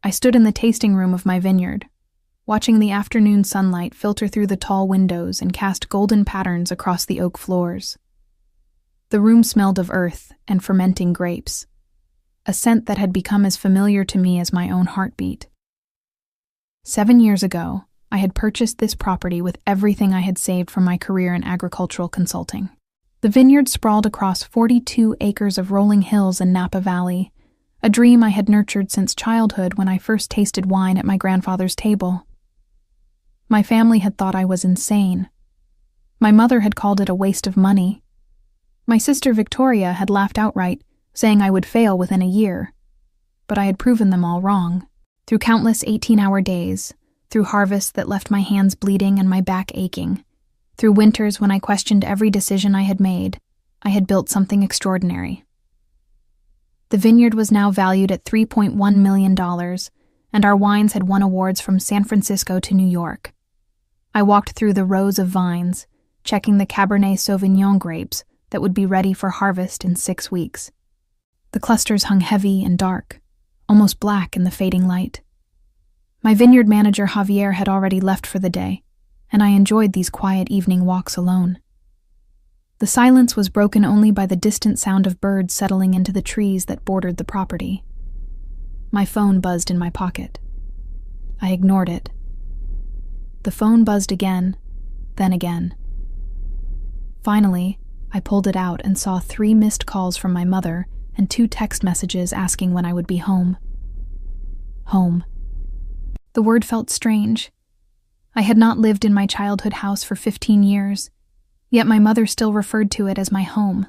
I stood in the tasting room of my vineyard, watching the afternoon sunlight filter through the tall windows and cast golden patterns across the oak floors. The room smelled of earth and fermenting grapes, a scent that had become as familiar to me as my own heartbeat. 7 years ago, I had purchased this property with everything I had saved from my career in agricultural consulting. The vineyard sprawled across 42 acres of rolling hills in Napa Valley, a dream I had nurtured since childhood when I first tasted wine at my grandfather's table. My family had thought I was insane. My mother had called it a waste of money. My sister Victoria had laughed outright, saying I would fail within a year. But I had proven them all wrong. Through countless 18-hour days, through harvests that left my hands bleeding and my back aching, through winters when I questioned every decision I had made, I had built something extraordinary. The vineyard was now valued at $3.1 million, and our wines had won awards from San Francisco to New York. I walked through the rows of vines, checking the Cabernet Sauvignon grapes that would be ready for harvest in 6 weeks. The clusters hung heavy and dark, almost black in the fading light. My vineyard manager Javier had already left for the day, and I enjoyed these quiet evening walks alone. The silence was broken only by the distant sound of birds settling into the trees that bordered the property. My phone buzzed in my pocket. I ignored it. The phone buzzed again, then again. Finally, I pulled it out and saw 3 missed calls from my mother and 2 text messages asking when I would be home. Home. The word felt strange. I had not lived in my childhood house for 15 years, yet my mother still referred to it as my home.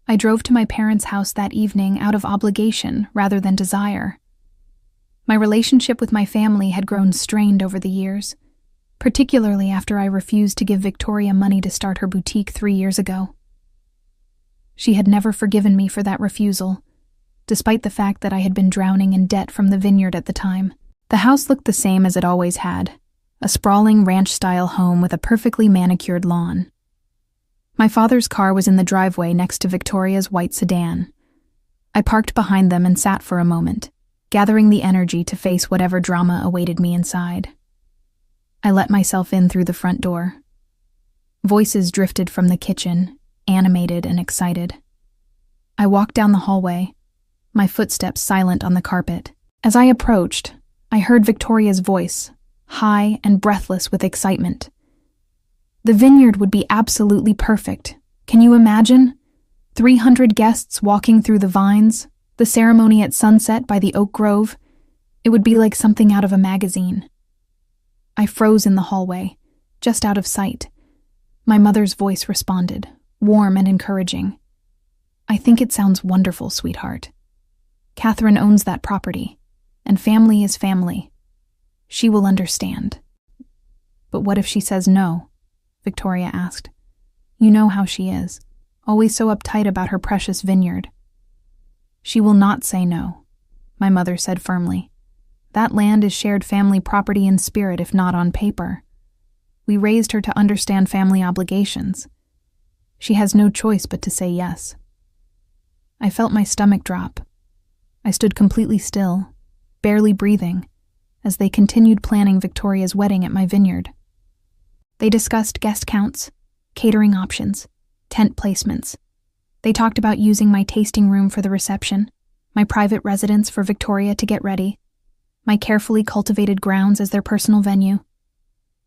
I drove to my parents' house that evening out of obligation rather than desire. My relationship with my family had grown strained over the years, particularly after I refused to give Victoria money to start her boutique 3 years ago. She had never forgiven me for that refusal, despite the fact that I had been drowning in debt from the vineyard at the time. The house looked the same as it always had, a sprawling ranch-style home with a perfectly manicured lawn. My father's car was in the driveway next to Victoria's white sedan. I parked behind them and sat for a moment, gathering the energy to face whatever drama awaited me inside. I let myself in through the front door. Voices drifted from the kitchen, animated and excited. I walked down the hallway, my footsteps silent on the carpet. As I approached, I heard Victoria's voice, high and breathless with excitement. The vineyard would be absolutely perfect. Can you imagine? 300 guests walking through the vines, the ceremony at sunset by the oak grove. It would be like something out of a magazine. I froze in the hallway, just out of sight. My mother's voice responded, warm and encouraging. I think it sounds wonderful, sweetheart. Catherine owns that property, and family is family. She will understand. But what if she says no? Victoria asked. You know how she is, always so uptight about her precious vineyard. She will not say no, my mother said firmly. That land is shared family property in spirit, if not on paper. We raised her to understand family obligations. She has no choice but to say yes. I felt my stomach drop. I stood completely still, barely breathing, as they continued planning Victoria's wedding at my vineyard. They discussed guest counts, catering options, tent placements. They talked about using my tasting room for the reception, my private residence for Victoria to get ready, my carefully cultivated grounds as their personal venue.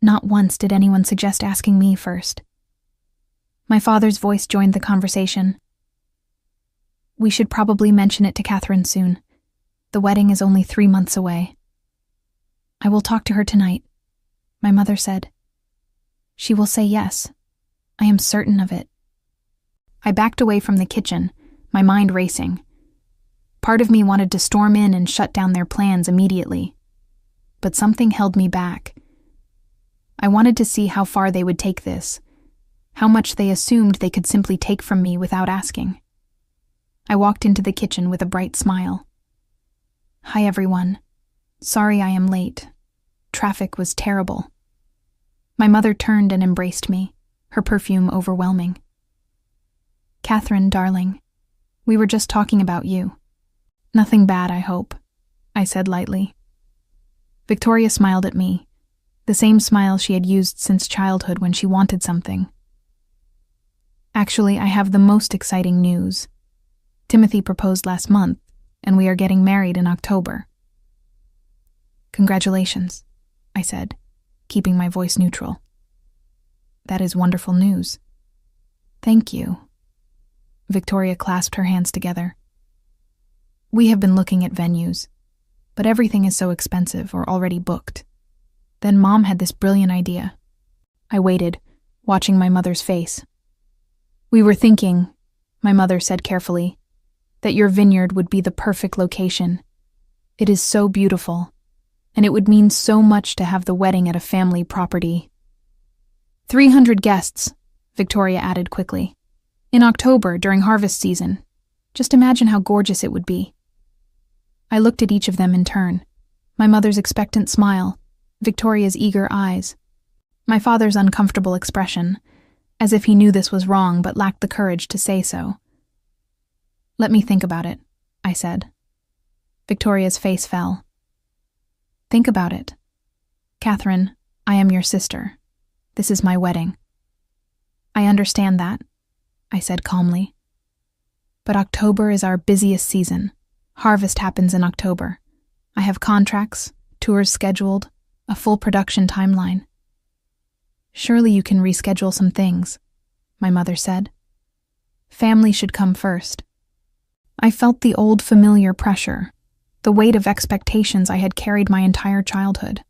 Not once did anyone suggest asking me first. My father's voice joined the conversation. We should probably mention it to Catherine soon. The wedding is only 3 months away. I will talk to her tonight, my mother said. She will say yes. I am certain of it. I backed away from the kitchen, my mind racing. Part of me wanted to storm in and shut down their plans immediately. But something held me back. I wanted to see how far they would take this, how much they assumed they could simply take from me without asking. I walked into the kitchen with a bright smile. Hi, everyone. Sorry I am late. Traffic was terrible. My mother turned and embraced me, her perfume overwhelming. Catherine, darling, we were just talking about you. Nothing bad, I hope. I said lightly. Victoria smiled at me, the same smile she had used since childhood when she wanted something. Actually, I have the most exciting news. Timothy proposed last month, and we are getting married in October. Congratulations, I said, keeping my voice neutral. That is wonderful news. Thank you. Victoria clasped her hands together. We have been looking at venues, but everything is so expensive or already booked. Then Mom had this brilliant idea. I waited, watching my mother's face. We were thinking, my mother said carefully, that your vineyard would be the perfect location. It is so beautiful, and it would mean so much to have the wedding at a family property. 300 guests, Victoria added quickly. In October, during harvest season. Just imagine how gorgeous it would be. I looked at each of them in turn. My mother's expectant smile, Victoria's eager eyes, my father's uncomfortable expression, as if he knew this was wrong but lacked the courage to say so. Let me think about it, I said. Victoria's face fell. Think about it. Catherine, I am your sister. This is my wedding. I understand that, I said calmly. But October is our busiest season. Harvest happens in October. I have contracts, tours scheduled, a full production timeline. Surely you can reschedule some things, my mother said. Family should come first. I felt the old familiar pressure, the weight of expectations I had carried my entire childhood.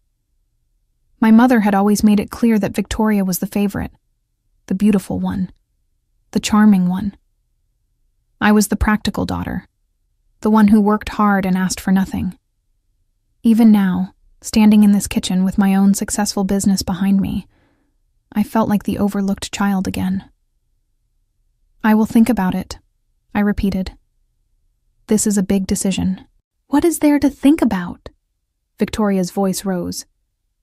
My mother had always made it clear that Victoria was the favorite, the beautiful one, the charming one. I was the practical daughter, the one who worked hard and asked for nothing. Even now, standing in this kitchen with my own successful business behind me, I felt like the overlooked child again. I will think about it, I repeated. This is a big decision. What is there to think about? Victoria's voice rose.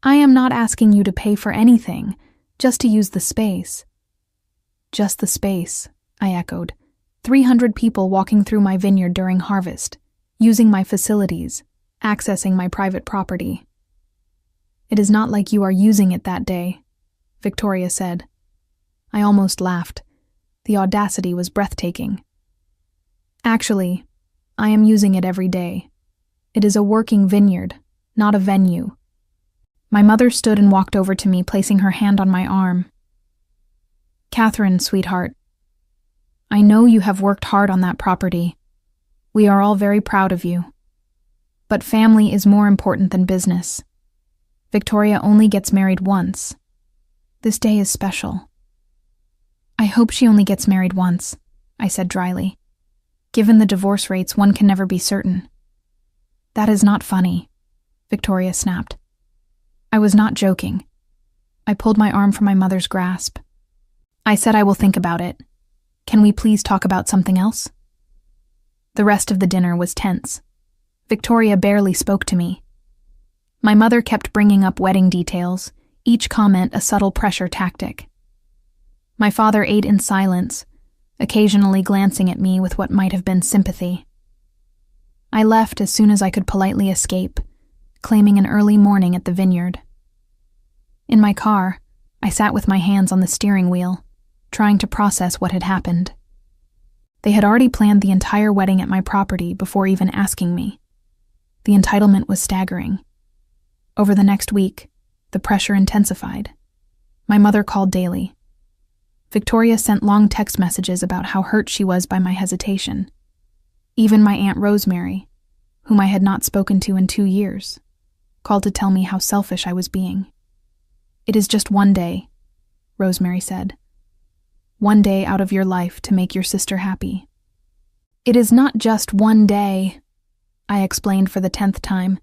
I am not asking you to pay for anything, just to use the space. Just the space, I echoed. 300 people walking through my vineyard during harvest, using my facilities, accessing my private property. It is not like you are using it that day, Victoria said. I almost laughed. The audacity was breathtaking. Actually, I am using it every day. It is a working vineyard, not a venue. My mother stood and walked over to me, placing her hand on my arm. Catherine, sweetheart, I know you have worked hard on that property. We are all very proud of you. But family is more important than business. Victoria only gets married once. This day is special. I hope she only gets married once, I said dryly. Given the divorce rates, one can never be certain. That is not funny, Victoria snapped. I was not joking. I pulled my arm from my mother's grasp. I said I will think about it. Can we please talk about something else? The rest of the dinner was tense. Victoria barely spoke to me. My mother kept bringing up wedding details, each comment a subtle pressure tactic. My father ate in silence, occasionally glancing at me with what might have been sympathy. I left as soon as I could politely escape, claiming an early morning at the vineyard. In my car, I sat with my hands on the steering wheel, trying to process what had happened. They had already planned the entire wedding at my property before even asking me. The entitlement was staggering. Over the next week, the pressure intensified. My mother called daily. Victoria sent long text messages about how hurt she was by my hesitation. Even my Aunt Rosemary, whom I had not spoken to in 2 years, called to tell me how selfish I was being. It is just one day, Rosemary said. One day out of your life to make your sister happy. It is not just one day, I explained for the 10th time.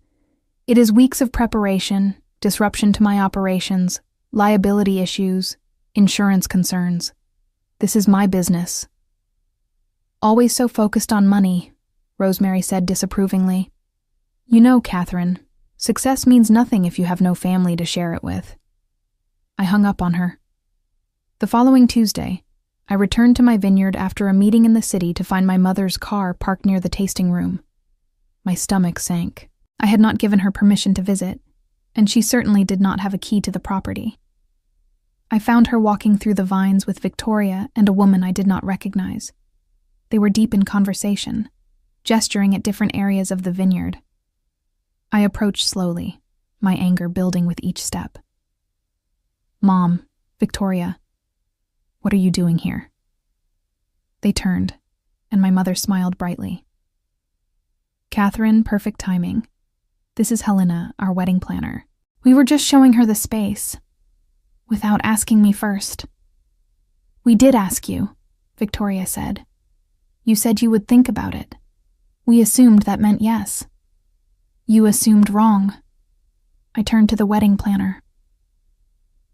It is weeks of preparation, disruption to my operations, liability issues, insurance concerns. This is my business. Always so focused on money, Rosemary said disapprovingly. You know, Catherine, success means nothing if you have no family to share it with. I hung up on her. The following Tuesday, I returned to my vineyard after a meeting in the city to find my mother's car parked near the tasting room. My stomach sank. I had not given her permission to visit, and she certainly did not have a key to the property. I found her walking through the vines with Victoria and a woman I did not recognize. They were deep in conversation, gesturing at different areas of the vineyard. I approached slowly, my anger building with each step. "Mom, Victoria, what are you doing here?" They turned, and my mother smiled brightly. "Catherine, perfect timing. This is Helena, our wedding planner. We were just showing her the space, without asking me first." "We did ask you," Victoria said. "You said you would think about it. We assumed that meant yes." "You assumed wrong." I turned to the wedding planner.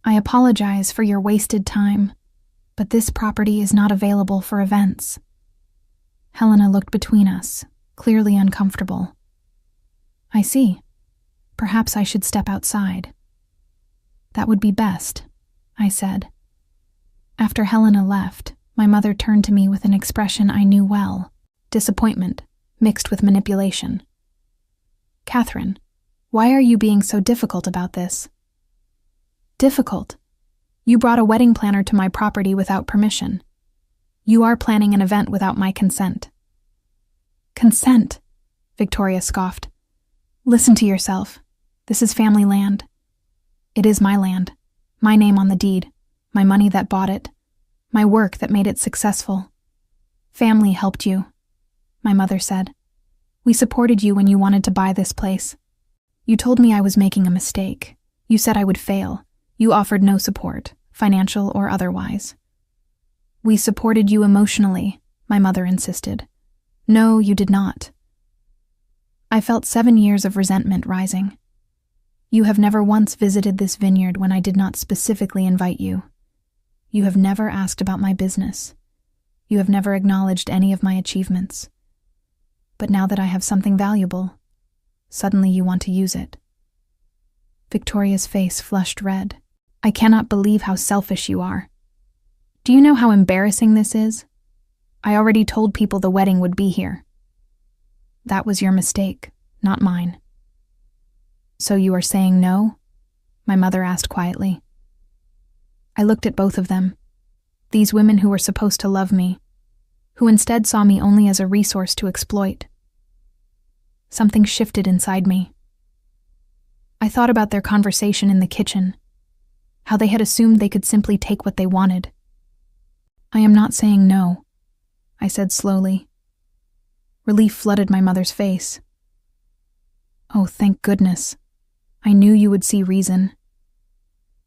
"I apologize for your wasted time, but this property is not available for events." Helena looked between us, clearly uncomfortable. "I see. Perhaps I should step outside." "That would be best," I said. After Helena left, my mother turned to me with an expression I knew well, disappointment mixed with manipulation. "Catherine, why are you being so difficult about this?" "Difficult? You brought a wedding planner to my property without permission. You are planning an event without my consent." "Consent?" Victoria scoffed. "Listen to yourself. This is family land. It is my land, my name on the deed, my money that bought it, my work that made it successful. Family helped you," my mother said. "We supported you when you wanted to buy this place. You told me I was making a mistake. You said I would fail. You offered no support, financial or otherwise." "We supported you emotionally," my mother insisted. "No, you did not." I felt 7 years of resentment rising. "You have never once visited this vineyard when I did not specifically invite you. You have never asked about my business. You have never acknowledged any of my achievements. But now that I have something valuable, suddenly you want to use it." Victoria's face flushed red. "I cannot believe how selfish you are. Do you know how embarrassing this is? I already told people the wedding would be here." "That was your mistake, not mine." "So you are saying no?" my mother asked quietly. I looked at both of them, these women who were supposed to love me, who instead saw me only as a resource to exploit. Something shifted inside me. I thought about their conversation in the kitchen, how they had assumed they could simply take what they wanted. "I am not saying no," I said slowly. Relief flooded my mother's face. "Oh, thank goodness. I knew you would see reason.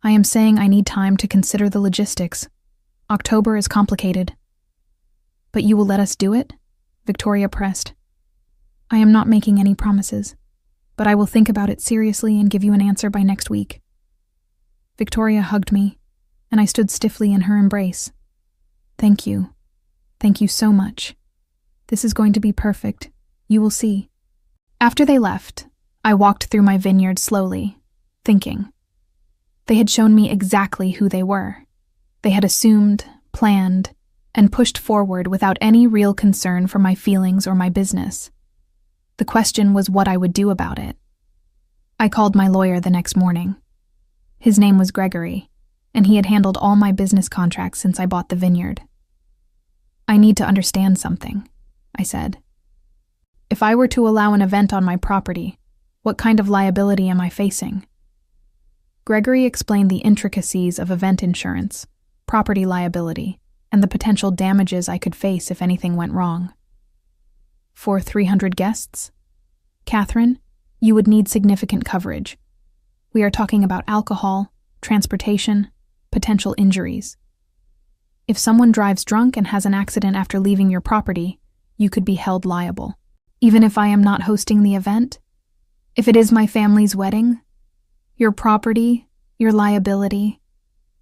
I am saying I need time to consider the logistics. October is complicated." "But you will let us do it?" Victoria pressed. "I am not making any promises, but I will think about it seriously and give you an answer by next week." Victoria hugged me, and I stood stiffly in her embrace. "Thank you. Thank you so much. This is going to be perfect. You will see." After they left, I walked through my vineyard slowly, thinking. They had shown me exactly who they were. They had assumed, planned, and pushed forward without any real concern for my feelings or my business. The question was what I would do about it. I called my lawyer the next morning. His name was Gregory, and he had handled all my business contracts since I bought the vineyard. "I need to understand something," I said. "If I were to allow an event on my property, what kind of liability am I facing?" Gregory explained the intricacies of event insurance, property liability, and the potential damages I could face if anything went wrong. "For 300 guests? Catherine, you would need significant coverage. We are talking about alcohol, transportation, potential injuries. If someone drives drunk and has an accident after leaving your property, you could be held liable. Even if I am not hosting the event? If it is my family's wedding? Your property, your liability.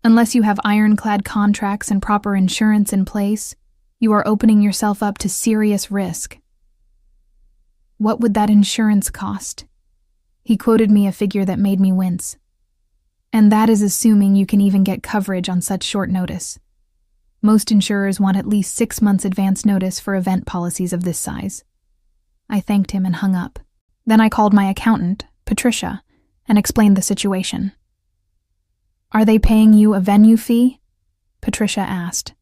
Unless you have ironclad contracts and proper insurance in place, you are opening yourself up to serious risk." "What would that insurance cost?" He quoted me a figure that made me wince. "And that is assuming you can even get coverage on such short notice. Most insurers want at least 6 months advance notice for event policies of this size." I thanked him and hung up. Then I called my accountant, Patricia, and explained the situation. "Are they paying you a venue fee?" Patricia asked.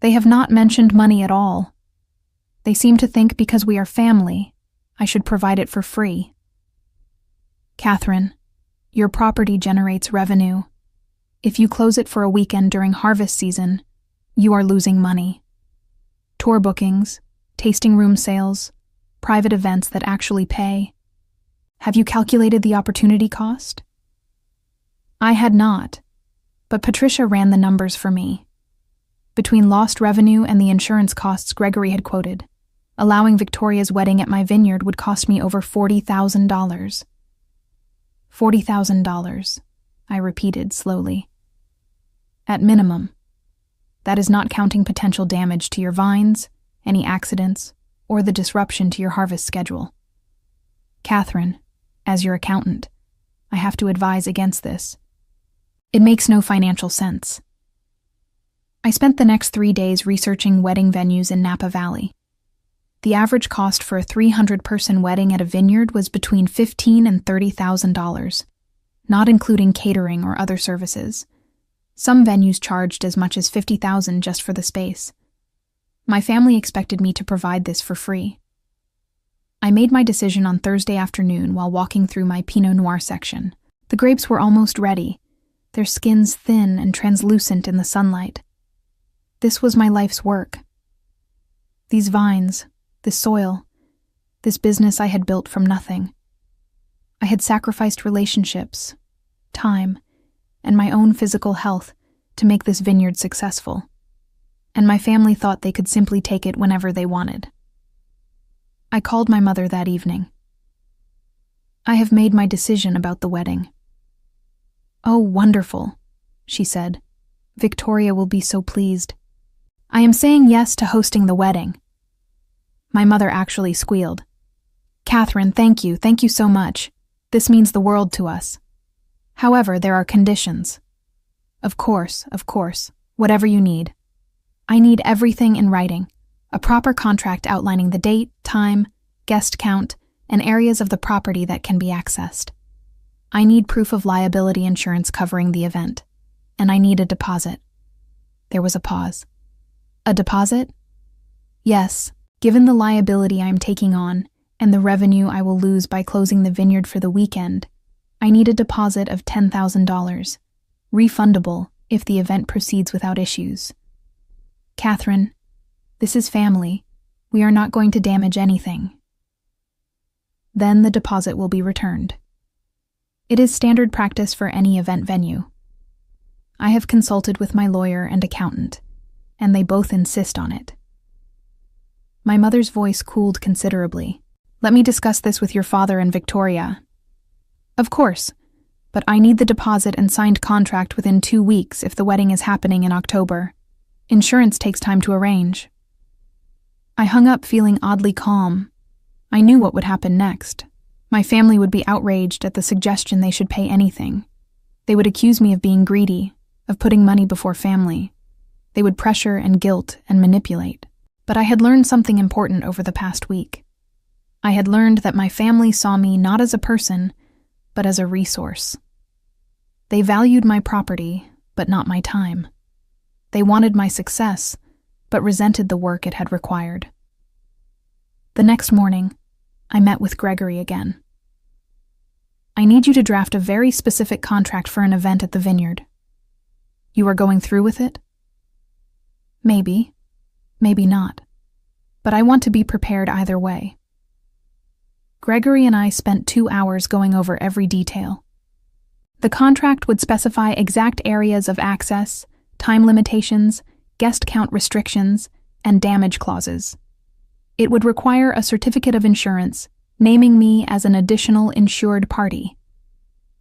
"They have not mentioned money at all. They seem to think because we are family, I should provide it for free." "Catherine, your property generates revenue. If you close it for a weekend during harvest season, you are losing money. Tour bookings, tasting room sales, private events that actually pay. Have you calculated the opportunity cost?" I had not, but Patricia ran the numbers for me. Between lost revenue and the insurance costs Gregory had quoted, allowing Victoria's wedding at my vineyard would cost me over $40,000. $40,000, I repeated slowly. At minimum. That is not counting potential damage to your vines, any accidents, or the disruption to your harvest schedule. Catherine, as your accountant, I have to advise against this. It makes no financial sense. I spent the next 3 days researching wedding venues in Napa Valley. The average cost for a 300-person wedding at a vineyard was between $15,000 and $30,000, not including catering or other services. Some venues charged as much as $50,000 just for the space. My family expected me to provide this for free. I made my decision on Thursday afternoon while walking through my Pinot Noir section. The grapes were almost ready, their skins thin and translucent in the sunlight. This was my life's work. These vines, this soil, this business I had built from nothing. I had sacrificed relationships, time, and my own physical health to make this vineyard successful, and my family thought they could simply take it whenever they wanted. I called my mother that evening. "I have made my decision about the wedding." "Oh, wonderful," she said. "Victoria will be so pleased. I am saying yes to hosting the wedding." My mother actually squealed. "Catherine, thank you so much. This means the world to us. However, there are conditions." Of course, whatever you need. I need everything in writing, a proper contract outlining the date, time, guest count, and areas of the property that can be accessed. I need proof of liability insurance covering the event, and I need a deposit." There was a pause. "A deposit?" "Yes, given the liability I am taking on and the revenue I will lose by closing the vineyard for the weekend, I need a deposit of $10,000, refundable if the event proceeds without issues. Catherine, this is family. We are not going to damage anything." Then the deposit will be returned. It is standard practice for any event venue. I have consulted with my lawyer and accountant, and they both insist on it. My mother's voice cooled considerably. "Let me discuss this with your father and Victoria." "Of course, but I need the deposit and signed contract within 2 weeks if the wedding is happening in October. Insurance takes time to arrange." I hung up feeling oddly calm. I knew what would happen next. My family would be outraged at the suggestion they should pay anything. They would accuse me of being greedy, of putting money before family. They would pressure and guilt and manipulate. But I had learned something important over the past week. I had learned that my family saw me not as a person, but as a resource. They valued my property, but not my time. They wanted my success, but resented the work it had required. The next morning, I met with Gregory again. "I need you to draft a very specific contract for an event at the vineyard. You are going through with it?" "Maybe, maybe not. But I want to be prepared either way." Gregory and I spent 2 hours going over every detail. The contract would specify exact areas of access, time limitations, guest count restrictions, and damage clauses. It would require a certificate of insurance, naming me as an additional insured party.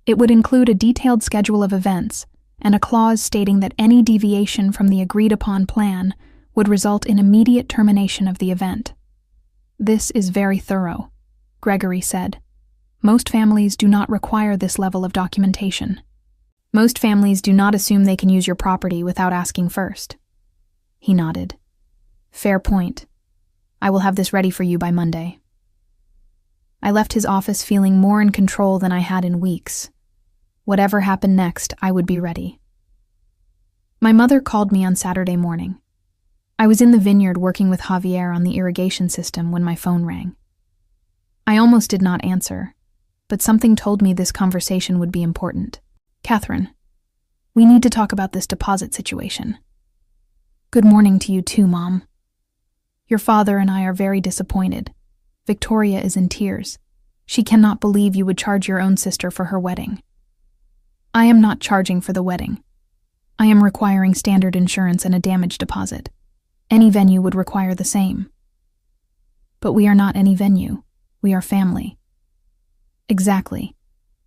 It would include a detailed schedule of events and a clause stating that any deviation from the agreed-upon plan would result in immediate termination of the event. "This is very thorough," Gregory said. "Most families do not require this level of documentation. Most families do not assume they can use your property without asking first." He nodded. "Fair point. I will have this ready for you by Monday." I left his office feeling more in control than I had in weeks. Whatever happened next, I would be ready. My mother called me on Saturday morning. I was in the vineyard working with Javier on the irrigation system when my phone rang. I almost did not answer, but something told me this conversation would be important. Catherine, we need to talk about this deposit situation. Good morning to you too, Mom. Your father and I are very disappointed. Victoria is in tears. She cannot believe you would charge your own sister for her wedding. I am not charging for the wedding. I am requiring standard insurance and a damage deposit. Any venue would require the same. But we are not any venue. We are family. Exactly.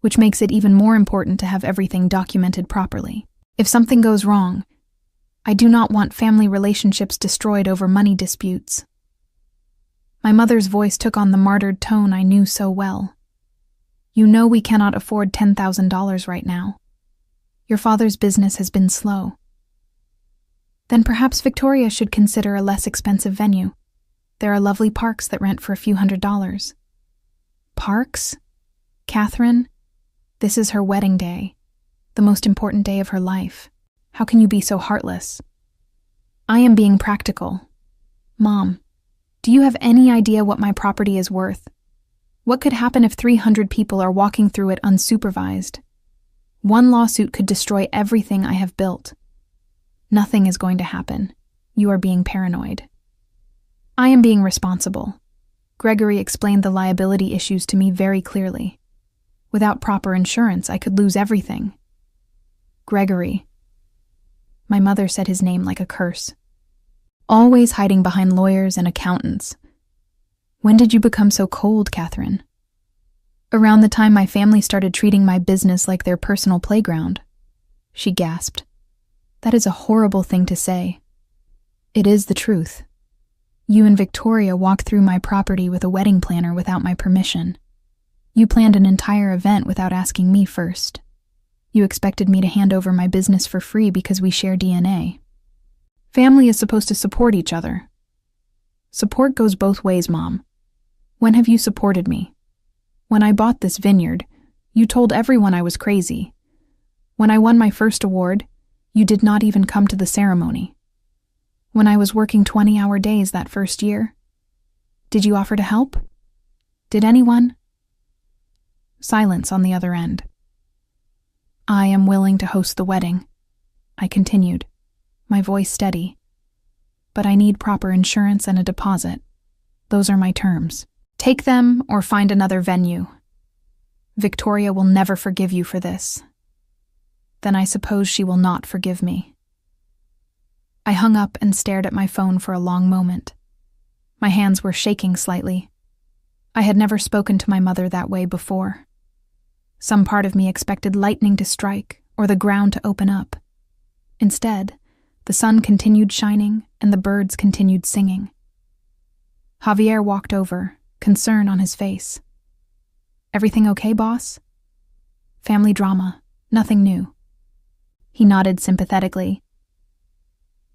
Which makes it even more important to have everything documented properly. If something goes wrong, I do not want family relationships destroyed over money disputes. My mother's voice took on the martyred tone I knew so well. You know we cannot afford $10,000 right now. Your father's business has been slow. Then perhaps Victoria should consider a less expensive venue. There are lovely parks that rent for a few $100s. Parks? Catherine, this is her wedding day, the most important day of her life. How can you be so heartless? I am being practical. Mom, do you have any idea what my property is worth? What could happen if 300 people are walking through it unsupervised? One lawsuit could destroy everything I have built. Nothing is going to happen. You are being paranoid. I am being responsible. Gregory explained the liability issues to me very clearly. Without proper insurance, I could lose everything. Gregory. My mother said his name like a curse. Always hiding behind lawyers and accountants. When did you become so cold, Catherine? Around the time my family started treating my business like their personal playground. She gasped. That is a horrible thing to say. It is the truth. You and Victoria walked through my property with a wedding planner without my permission. You planned an entire event without asking me first. You expected me to hand over my business for free because we share DNA. Family is supposed to support each other. Support goes both ways, Mom. When have you supported me? When I bought this vineyard, you told everyone I was crazy. When I won my first award, you did not even come to the ceremony. When I was working 20-hour days that first year, did you offer to help? Did anyone? Silence on the other end. I am willing to host the wedding, I continued, my voice steady. But I need proper insurance and a deposit. Those are my terms. Take them or find another venue. Victoria will never forgive you for this. Then I suppose she will not forgive me. I hung up and stared at my phone for a long moment. My hands were shaking slightly. I had never spoken to my mother that way before. Some part of me expected lightning to strike or the ground to open up. Instead, the sun continued shining and the birds continued singing. Javier walked over, concern on his face. Everything okay, boss? Family drama, nothing new. He nodded sympathetically.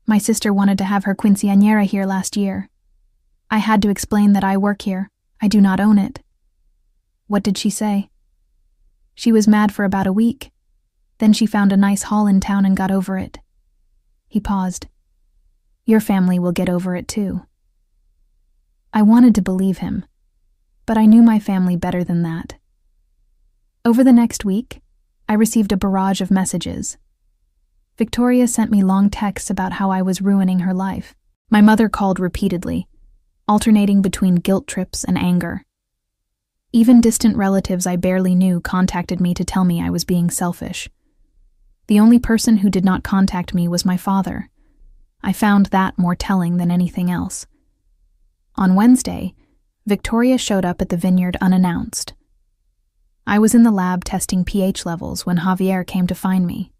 My sister wanted to have her quinceañera here last year. I had to explain that I work here. I do not own it. What did she say? She was mad for about a week. Then she found a nice hall in town and got over it. He paused. Your family will get over it too. I wanted to believe him, but I knew my family better than that. Over the next week, I received a barrage of messages. Victoria sent me long texts about how I was ruining her life. My mother called repeatedly, alternating between guilt trips and anger. Even distant relatives I barely knew contacted me to tell me I was being selfish. The only person who did not contact me was my father. I found that more telling than anything else. On Wednesday, Victoria showed up at the vineyard unannounced. I was in the lab testing pH levels when Javier came to find me.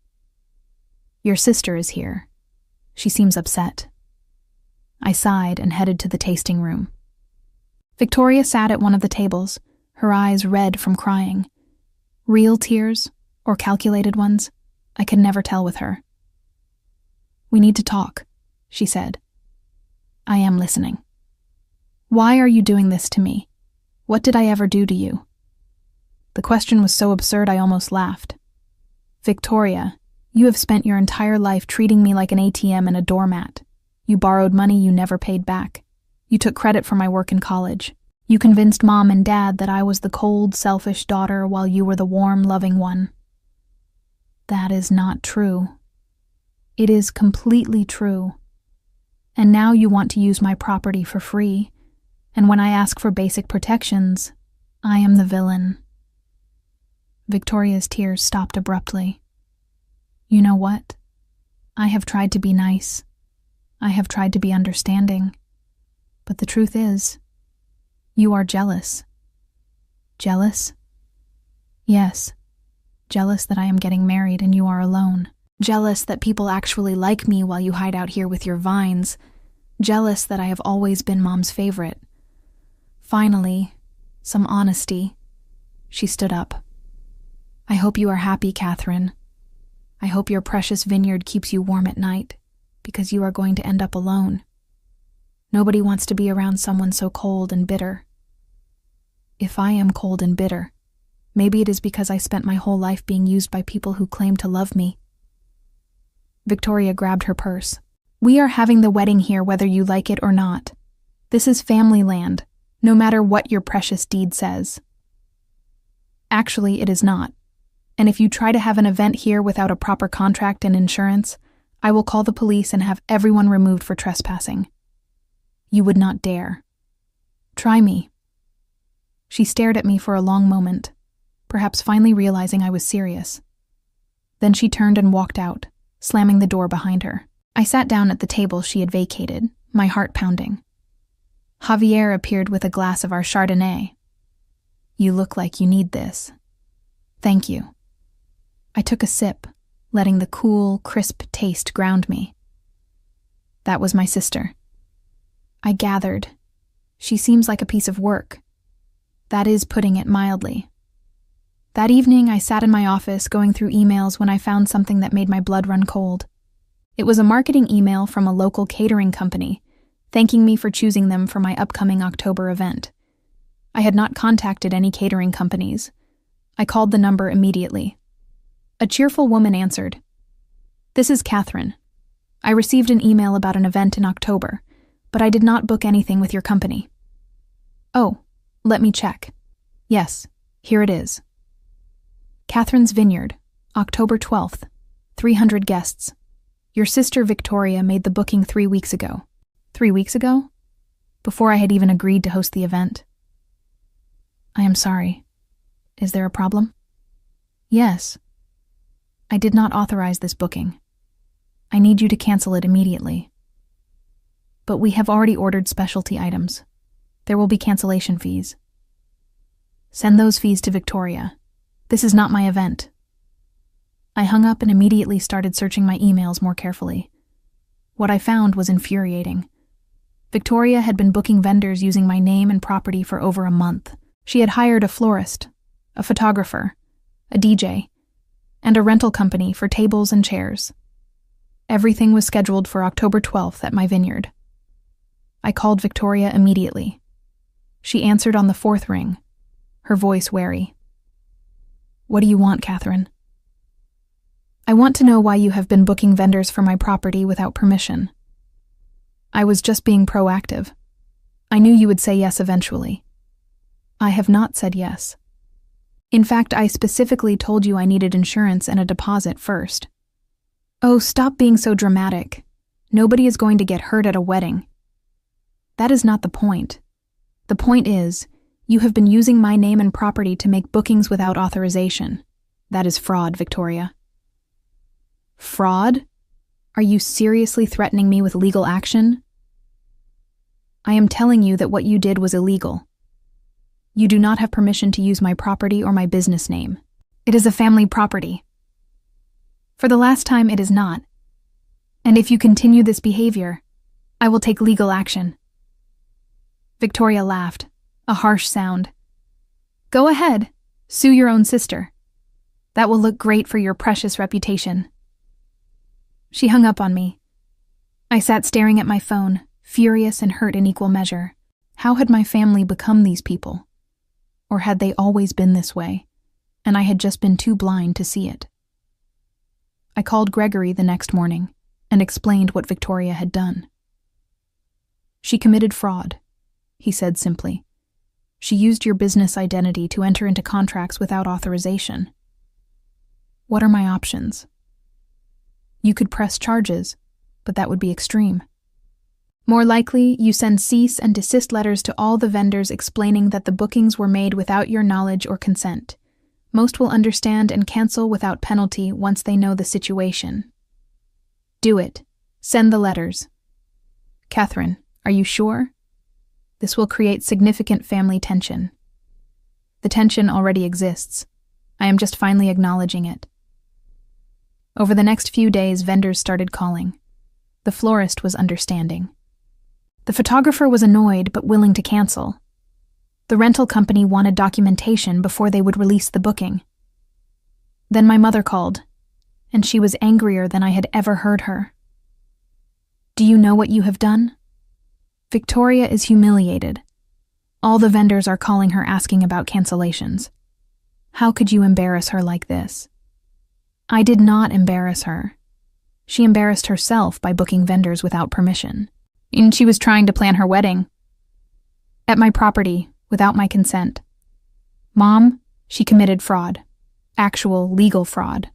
Your sister is here. She seems upset. I sighed and headed to the tasting room. Victoria sat at one of the tables, her eyes red from crying. Real tears, or calculated ones, I could never tell with her. We need to talk, she said. I am listening. Why are you doing this to me? What did I ever do to you?" The question was so absurd I almost laughed. "Victoria, you have spent your entire life treating me like an ATM and a doormat. You borrowed money you never paid back. You took credit for my work in college. You convinced Mom and Dad that I was the cold, selfish daughter while you were the warm, loving one." That is not true. It is completely true. And now you want to use my property for free, and when I ask for basic protections, I am the villain. Victoria's tears stopped abruptly. "You know what? I have tried to be nice. I have tried to be understanding. But the truth is, you are jealous." "Jealous?" "Yes. Jealous that I am getting married and you are alone. Jealous that people actually like me while you hide out here with your vines. Jealous that I have always been Mom's favorite. Finally, some honesty." She stood up. "I hope you are happy, Catherine. I hope your precious vineyard keeps you warm at night, because you are going to end up alone. Nobody wants to be around someone so cold and bitter. If I am cold and bitter, maybe it is because I spent my whole life being used by people who claim to love me." Victoria grabbed her purse. "We are having the wedding here whether you like it or not. This is family land, no matter what your precious deed says." "Actually, it is not. And if you try to have an event here without a proper contract and insurance, I will call the police and have everyone removed for trespassing. You would not dare. Try me." She stared at me for a long moment, perhaps finally realizing I was serious. Then she turned and walked out, slamming the door behind her. I sat down at the table she had vacated, my heart pounding. Javier appeared with a glass of our Chardonnay. "You look like you need this." "Thank you." I took a sip, letting the cool, crisp taste ground me. That was my sister. I gathered. She seems like a piece of work. That is putting it mildly. That evening, I sat in my office going through emails when I found something that made my blood run cold. It was a marketing email from a local catering company, thanking me for choosing them for my upcoming October event. I had not contacted any catering companies. I called the number immediately. A cheerful woman answered. "This is Catherine. I received an email about an event in October, but I did not book anything with your company." "Oh, let me check. Yes, here it is. Catherine's Vineyard, October 12th, 300 guests. Your sister Victoria made the booking 3 weeks ago." 3 weeks ago? Before I had even agreed to host the event. "I am sorry. Is there a problem?" "Yes. I did not authorize this booking. I need you to cancel it immediately." "But we have already ordered specialty items. There will be cancellation fees." "Send those fees to Victoria. This is not my event." I hung up and immediately started searching my emails more carefully. What I found was infuriating. Victoria had been booking vendors using my name and property for over a month. She had hired a florist, a photographer, a DJ, and a rental company for tables and chairs. Everything was scheduled for October 12th at my vineyard. I called Victoria immediately. She answered on the 4th ring, her voice wary. "What do you want, Catherine?" "I want to know why you have been booking vendors for my property without permission." "I was just being proactive. I knew you would say yes eventually." "I have not said yes. In fact, I specifically told you I needed insurance and a deposit first." "Oh, stop being so dramatic. Nobody is going to get hurt at a wedding." "That is not the point. The point is, you have been using my name and property to make bookings without authorization. That is fraud, Victoria." "Fraud? Are you seriously threatening me with legal action?" "I am telling you that what you did was illegal. You do not have permission to use my property or my business name. It is a family property. For the last time, it is not. And if you continue this behavior, I will take legal action." Victoria laughed, a harsh sound. "Go ahead, sue your own sister. That will look great for your precious reputation." She hung up on me. I sat staring at my phone, furious and hurt in equal measure. How had my family become these people? Or had they always been this way, and I had just been too blind to see it? I called Gregory the next morning and explained what Victoria had done. "She committed fraud," he said simply. "She used your business identity to enter into contracts without authorization." "What are my options?" "You could press charges, but that would be extreme. More likely, you send cease and desist letters to all the vendors explaining that the bookings were made without your knowledge or consent. Most will understand and cancel without penalty once they know the situation." "Do it. Send the letters." "Catherine, are you sure? This will create significant family tension." "The tension already exists. I am just finally acknowledging it." Over the next few days, vendors started calling. The florist was understanding. The photographer was annoyed but willing to cancel. The rental company wanted documentation before they would release the booking. Then my mother called, and she was angrier than I had ever heard her. "Do you know what you have done? Victoria is humiliated. All the vendors are calling her asking about cancellations. How could you embarrass her like this?" "I did not embarrass her. She embarrassed herself by booking vendors without permission. And she was trying to plan her wedding at my property without my consent. Mom, she committed fraud. Actual legal fraud."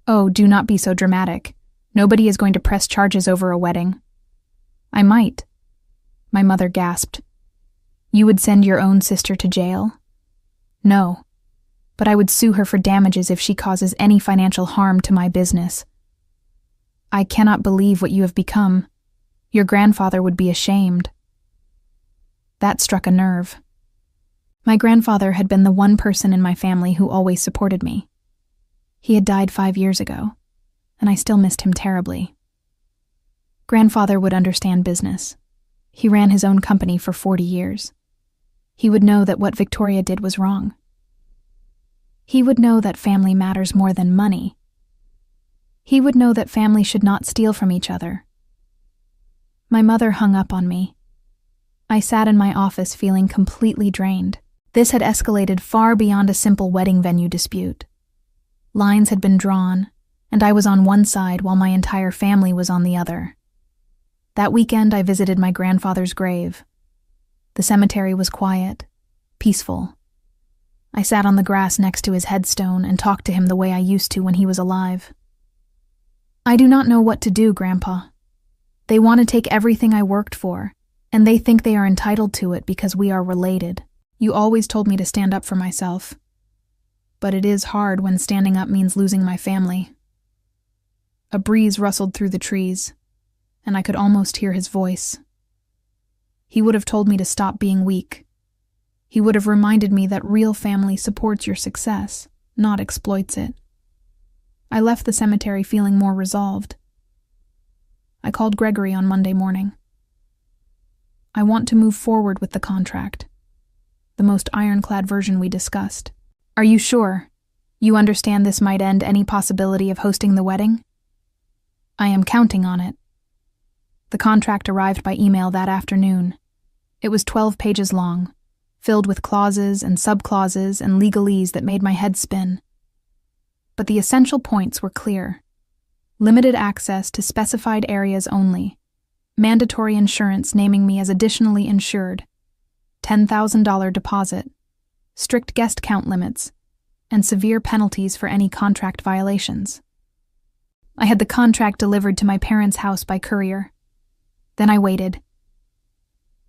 "Oh, do not be so dramatic. Nobody is going to press charges over a wedding." "I might." My mother gasped. "You would send your own sister to jail?" "No, but I would sue her for damages if she causes any financial harm to my business." "I cannot believe what you have become. Your grandfather would be ashamed." That struck a nerve. My grandfather had been the one person in my family who always supported me. He had died 5 years ago, and I still missed him terribly. Grandfather would understand business. He ran his own company for 40 years. He would know that what Victoria did was wrong. He would know that family matters more than money. He would know that family should not steal from each other. My mother hung up on me. I sat in my office feeling completely drained. This had escalated far beyond a simple wedding venue dispute. Lines had been drawn, and I was on one side while my entire family was on the other. That weekend, I visited my grandfather's grave. The cemetery was quiet, peaceful. I sat on the grass next to his headstone and talked to him the way I used to when he was alive. "I do not know what to do, Grandpa. They want to take everything I worked for, and they think they are entitled to it because we are related. You always told me to stand up for myself. But it is hard when standing up means losing my family." A breeze rustled through the trees, and I could almost hear his voice. He would have told me to stop being weak. He would have reminded me that real family supports your success, not exploits it. I left the cemetery feeling more resolved. I called Gregory on Monday morning. "I want to move forward with the contract, the most ironclad version we discussed. Are you sure? You understand this might end any possibility of hosting the wedding?" "I am counting on it." The contract arrived by email that afternoon. It was 12 pages long, filled with clauses and subclauses and legalese that made my head spin. But the essential points were clear. Limited access to specified areas only, mandatory insurance naming me as additionally insured, $10,000 deposit, strict guest count limits, and severe penalties for any contract violations. I had the contract delivered to my parents' house by courier. Then I waited.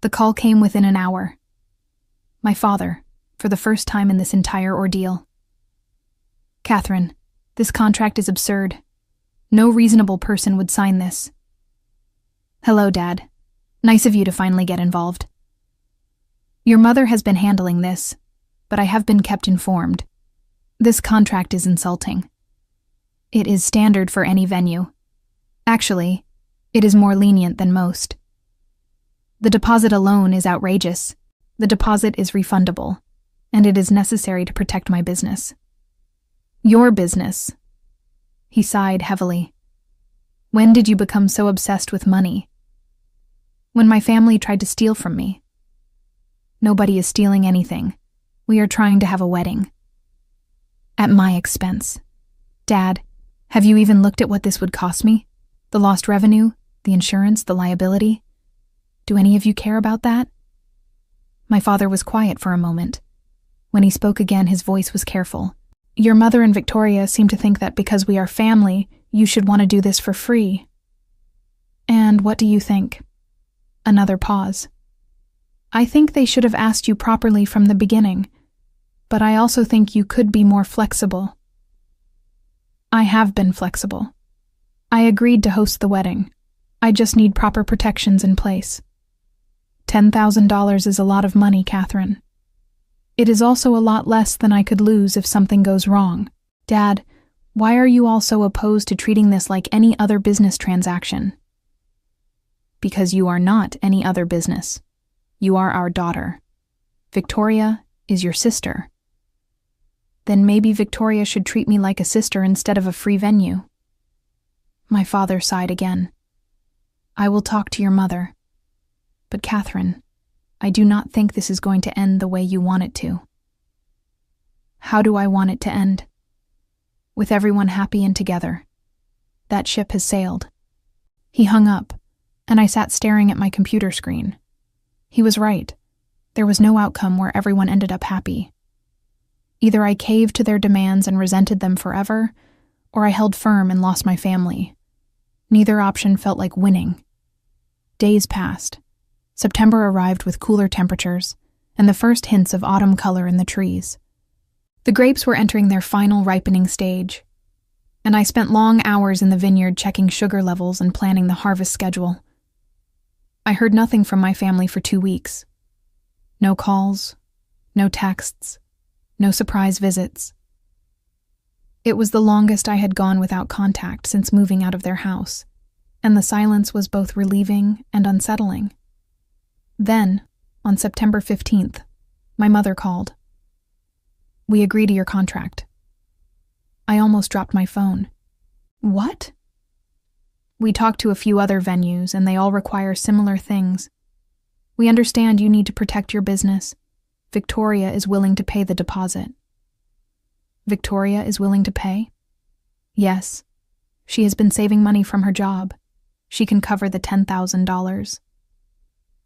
The call came within an hour. My father, for the first time in this entire ordeal. "Catherine, this contract is absurd. No reasonable person would sign this." "Hello, Dad. Nice of you to finally get involved. Your mother has been handling this, but I have been kept informed. This contract is insulting. It is standard for any venue. Actually, it is more lenient than most. The deposit alone is outrageous. The deposit is refundable, and it is necessary to protect my business." "Your business?" He sighed heavily. "When did you become so obsessed with money?" "When my family tried to steal from me." "Nobody is stealing anything. We are trying to have a wedding. At my expense. Dad, have you even looked at what this would cost me? The lost revenue, the insurance, the liability? Do any of you care about that? My father was quiet for a moment. When he spoke again, his voice was careful. Your mother and Victoria seem to think that because we are family, you should want to do this for free. And what do you think? Another pause. I think they should have asked you properly from the beginning, but I also think you could be more flexible. I have been flexible. I agreed to host the wedding. I just need proper protections in place. $10,000 is a lot of money, Catherine. It is also a lot less than I could lose if something goes wrong. Dad, why are you all so opposed to treating this like any other business transaction? Because you are not any other business. You are our daughter. Victoria is your sister. Then maybe Victoria should treat me like a sister instead of a free venue. My father sighed again. I will talk to your mother. But Catherine, I do not think this is going to end the way you want it to. How do I want it to end? With everyone happy and together. That ship has sailed. He hung up, and I sat staring at my computer screen. He was right. There was no outcome where everyone ended up happy. Either I caved to their demands and resented them forever, or I held firm and lost my family. Neither option felt like winning. Days passed. September arrived with cooler temperatures and the first hints of autumn color in the trees. The grapes were entering their final ripening stage, and I spent long hours in the vineyard checking sugar levels and planning the harvest schedule. I heard nothing from my family for 2 weeks. No calls, no texts, no surprise visits. It was the longest I had gone without contact since moving out of their house, and the silence was both relieving and unsettling. Then, on September 15th, my mother called. We agree to your contract. I almost dropped my phone. What? We talked to a few other venues, and they all require similar things. We understand you need to protect your business. Victoria is willing to pay the deposit. Victoria is willing to pay? Yes. She has been saving money from her job. She can cover the $10,000.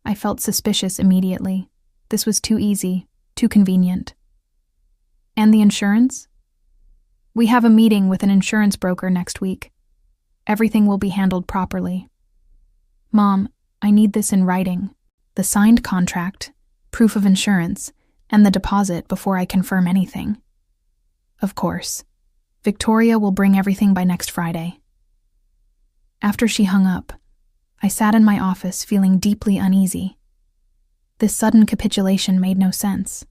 I felt suspicious immediately. This was too easy, too convenient. And the insurance? We have a meeting with an insurance broker next week. Everything will be handled properly. Mom, I need this in writing. The signed contract, proof of insurance, and the deposit before I confirm anything. Of course. Victoria will bring everything by next Friday. After she hung up, I sat in my office feeling deeply uneasy. This sudden capitulation made no sense.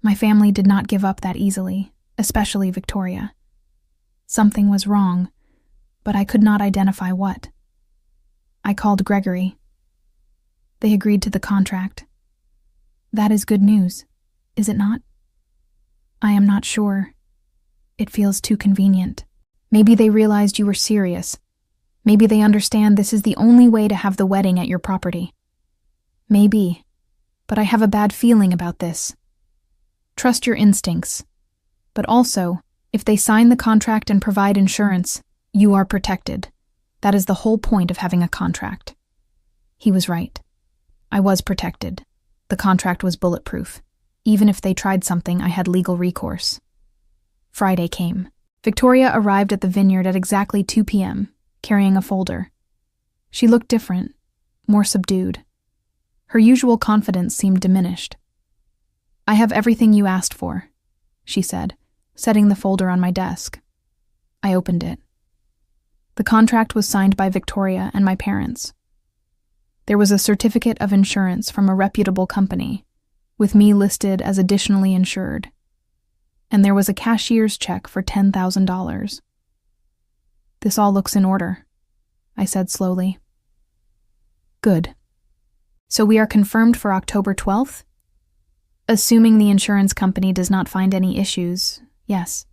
My family did not give up that easily, especially Victoria. Something was wrong, but I could not identify what. I called Gregory. They agreed to the contract. That is good news, is it not? I am not sure. It feels too convenient. Maybe they realized you were serious. Maybe they understand this is the only way to have the wedding at your property. Maybe, but I have a bad feeling about this. Trust your instincts. But also, if they sign the contract and provide insurance, you are protected. That is the whole point of having a contract. He was right. I was protected. The contract was bulletproof. Even if they tried something, I had legal recourse. Friday came. Victoria arrived at the vineyard at exactly 2 p.m., carrying a folder. She looked different, more subdued. Her usual confidence seemed diminished. I have everything you asked for, she said, setting the folder on my desk. I opened it. The contract was signed by Victoria and my parents. There was a certificate of insurance from a reputable company, with me listed as additionally insured. And there was a cashier's check for $10,000. This all looks in order, I said slowly. Good. So we are confirmed for October 12th? Assuming the insurance company does not find any issues, yes.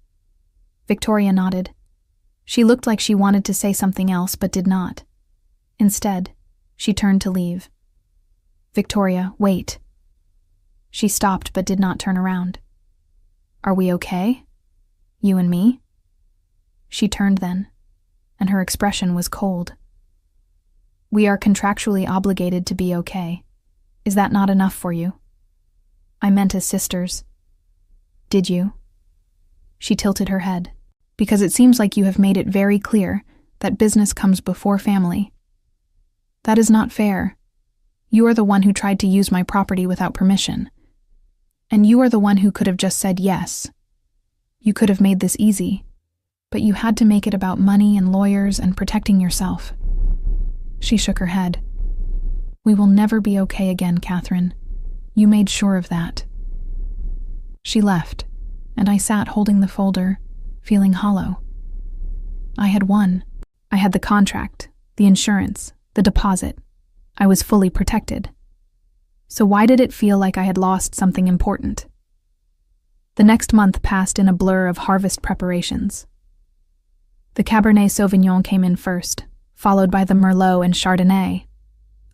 Victoria nodded. She looked like she wanted to say something else, but did not. Instead, she turned to leave. Victoria, wait. She stopped but did not turn around. Are we okay? You and me? She turned then, and her expression was cold. We are contractually obligated to be okay. Is that not enough for you? I meant as sisters. Did you? She tilted her head, because it seems like you have made it very clear that business comes before family. That is not fair. You are the one who tried to use my property without permission. And you are the one who could have just said yes. You could have made this easy, but you had to make it about money and lawyers and protecting yourself. She shook her head. We will never be okay again, Catherine. You made sure of that. She left, and I sat holding the folder, feeling hollow. I had won. I had the contract, the insurance, the deposit. I was fully protected. So why did it feel like I had lost something important? The next month passed in a blur of harvest preparations. The Cabernet Sauvignon came in first, followed by the Merlot and Chardonnay.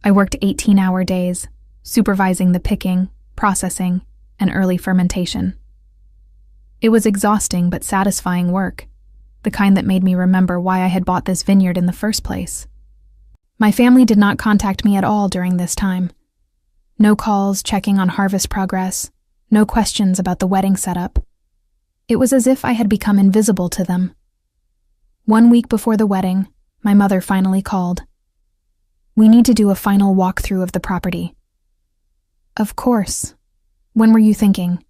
I worked 18-hour days, supervising the picking, processing, and early fermentation. It was exhausting but satisfying work, the kind that made me remember why I had bought this vineyard in the first place. My family did not contact me at all during this time. No calls checking on harvest progress, no questions about the wedding setup. It was as if I had become invisible to them. 1 week before the wedding, my mother finally called. We need to do a final walkthrough of the property. Of course. When were you thinking?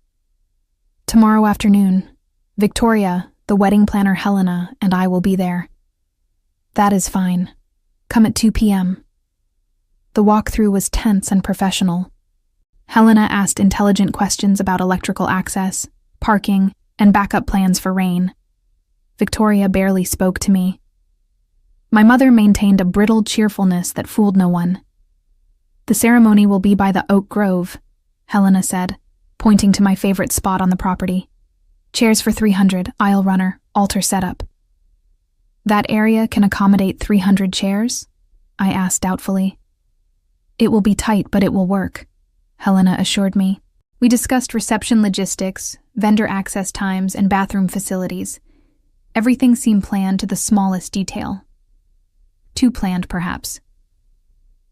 Tomorrow afternoon. Victoria, the wedding planner Helena, and I will be there. That is fine. Come at 2 p.m. The walkthrough was tense and professional. Helena asked intelligent questions about electrical access, parking, and backup plans for rain. Victoria barely spoke to me. My mother maintained a brittle cheerfulness that fooled no one. The ceremony will be by the oak grove, Helena said, pointing to my favorite spot on the property. Chairs for 300, aisle runner, altar setup. That area can accommodate 300 chairs? I asked doubtfully. It will be tight, but it will work, Helena assured me. We discussed reception logistics, vendor access times, and bathroom facilities. Everything seemed planned to the smallest detail. Too planned, perhaps.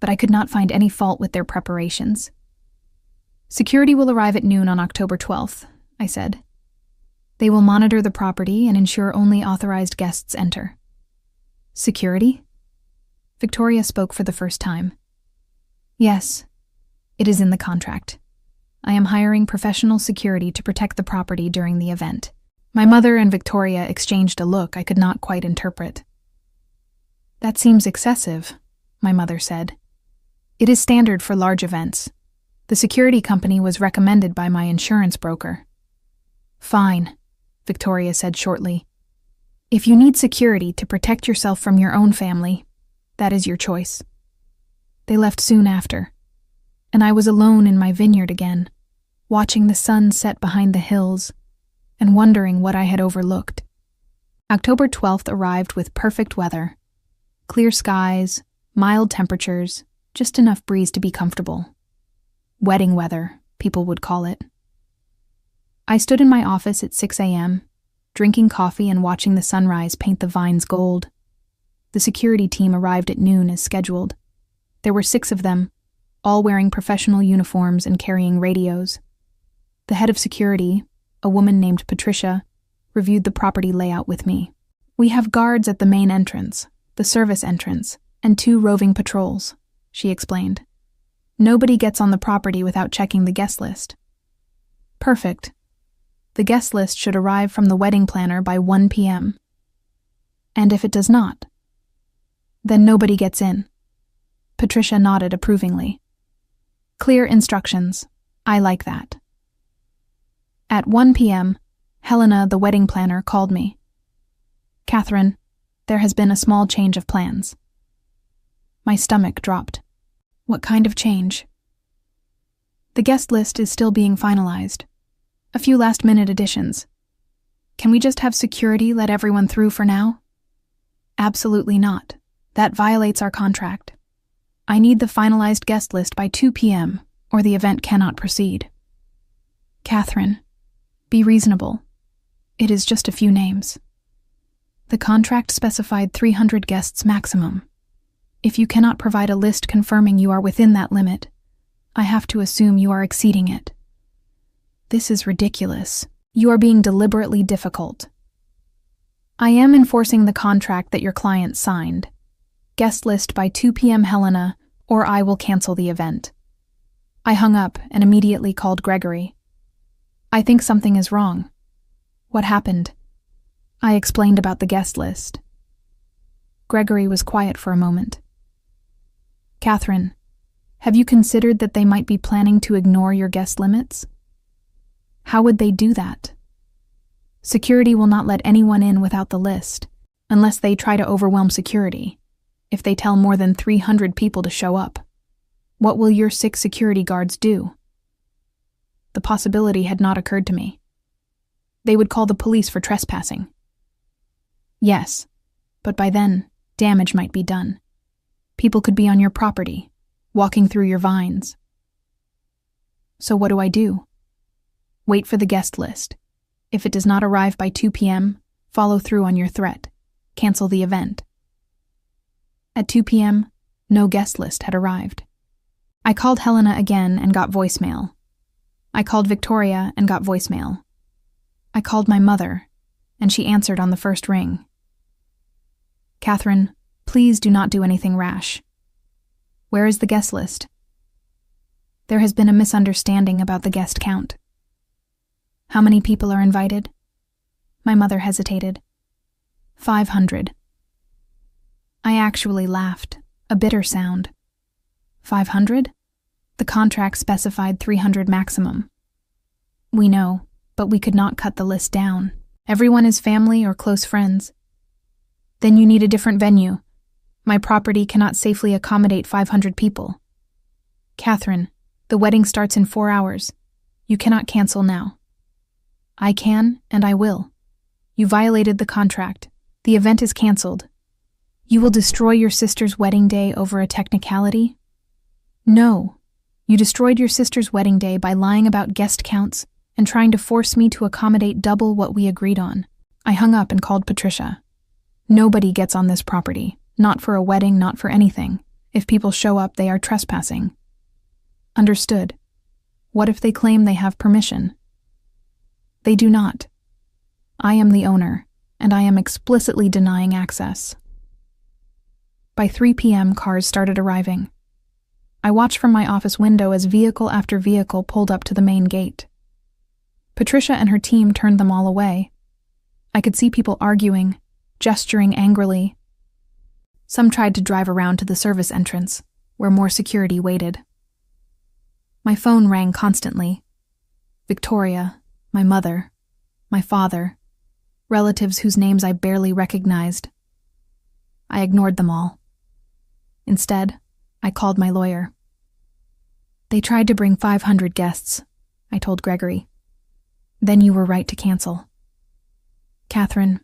But I could not find any fault with their preparations. Security will arrive at noon on October 12th, I said. They will monitor the property and ensure only authorized guests enter. Security? Victoria spoke for the first time. Yes, it is in the contract. I am hiring professional security to protect the property during the event. My mother and Victoria exchanged a look I could not quite interpret. That seems excessive, my mother said. It is standard for large events. The security company was recommended by my insurance broker. Fine, Victoria said shortly. If you need security to protect yourself from your own family, that is your choice. They left soon after, and I was alone in my vineyard again, watching the sun set behind the hills and wondering what I had overlooked. October 12th arrived with perfect weather. Clear skies, mild temperatures, just enough breeze to be comfortable. Wedding weather, people would call it. I stood in my office at 6 a.m., drinking coffee and watching the sunrise paint the vines gold. The security team arrived at noon as scheduled. There were 6 of them, all wearing professional uniforms and carrying radios. The head of security, a woman named Patricia, reviewed the property layout with me. We have guards at the main entrance, the service entrance, and 2 roving patrols, she explained. Nobody gets on the property without checking the guest list. Perfect. The guest list should arrive from the wedding planner by 1 p.m. And if it does not, then nobody gets in. Patricia nodded approvingly. Clear instructions. I like that. At 1 p.m., Helena, the wedding planner, called me. Catherine, there has been a small change of plans. My stomach dropped. What kind of change? The guest list is still being finalized. A few last-minute additions. Can we just have security let everyone through for now? Absolutely not. That violates our contract. I need the finalized guest list by 2 p.m., or the event cannot proceed. Catherine, be reasonable. It is just a few names. The contract specified 300 guests maximum. If you cannot provide a list confirming you are within that limit, I have to assume you are exceeding it. This is ridiculous. You are being deliberately difficult. I am enforcing the contract that your client signed. Guest list by 2 p.m. Helena, or I will cancel the event. I hung up and immediately called Gregory. I think something is wrong. What happened? I explained about the guest list. Gregory was quiet for a moment. Catherine, have you considered that they might be planning to ignore your guest limits? How would they do that? Security will not let anyone in without the list, unless they try to overwhelm security. If they tell more than 300 people to show up, what will your 6 security guards do? The possibility had not occurred to me. They would call the police for trespassing. Yes, but by then, damage might be done. People could be on your property, walking through your vines. So what do I do? Wait for the guest list. If it does not arrive by 2 p.m., follow through on your threat. Cancel the event. At 2 p.m., no guest list had arrived. I called Helena again and got voicemail. I called Victoria and got voicemail. I called my mother, and she answered on the first ring. Catherine, please do not do anything rash. Where is the guest list? There has been a misunderstanding about the guest count. How many people are invited? My mother hesitated. 500. I actually laughed, a bitter sound. 500? The contract specified 300 maximum. We know, but we could not cut the list down. Everyone is family or close friends. Then you need a different venue. My property cannot safely accommodate 500 people. Catherine, the wedding starts in 4 hours. You cannot cancel now. I can, and I will. You violated the contract. The event is canceled. You will destroy your sister's wedding day over a technicality? No. You destroyed your sister's wedding day by lying about guest counts and trying to force me to accommodate double what we agreed on. I hung up and called Patricia. Nobody gets on this property. Not for a wedding, not for anything. If people show up, they are trespassing. Understood. What if they claim they have permission? They do not. I am the owner, and I am explicitly denying access. By 3 p.m., cars started arriving. I watched from my office window as vehicle after vehicle pulled up to the main gate. Patricia and her team turned them all away. I could see people arguing, gesturing angrily. Some tried to drive around to the service entrance, where more security waited. My phone rang constantly. Victoria, my mother, my father, relatives whose names I barely recognized. I ignored them all. Instead, I called my lawyer. They tried to bring 500 guests, I told Gregory. Then you were right to cancel. Catherine,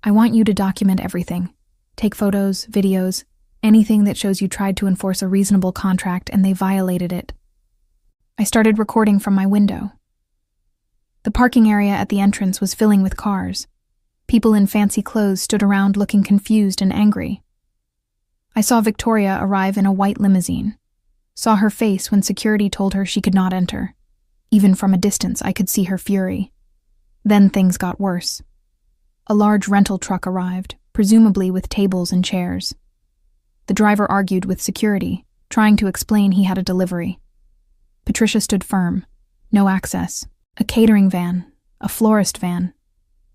I want you to document everything. Take photos, videos, anything that shows you tried to enforce a reasonable contract and they violated it. I started recording from my window. The parking area at the entrance was filling with cars. People in fancy clothes stood around looking confused and angry. I saw Victoria arrive in a white limousine. Saw her face when security told her she could not enter. Even from a distance, I could see her fury. Then things got worse. A large rental truck arrived, presumably with tables and chairs. The driver argued with security, trying to explain he had a delivery. Patricia stood firm. No access. A catering van, a florist van,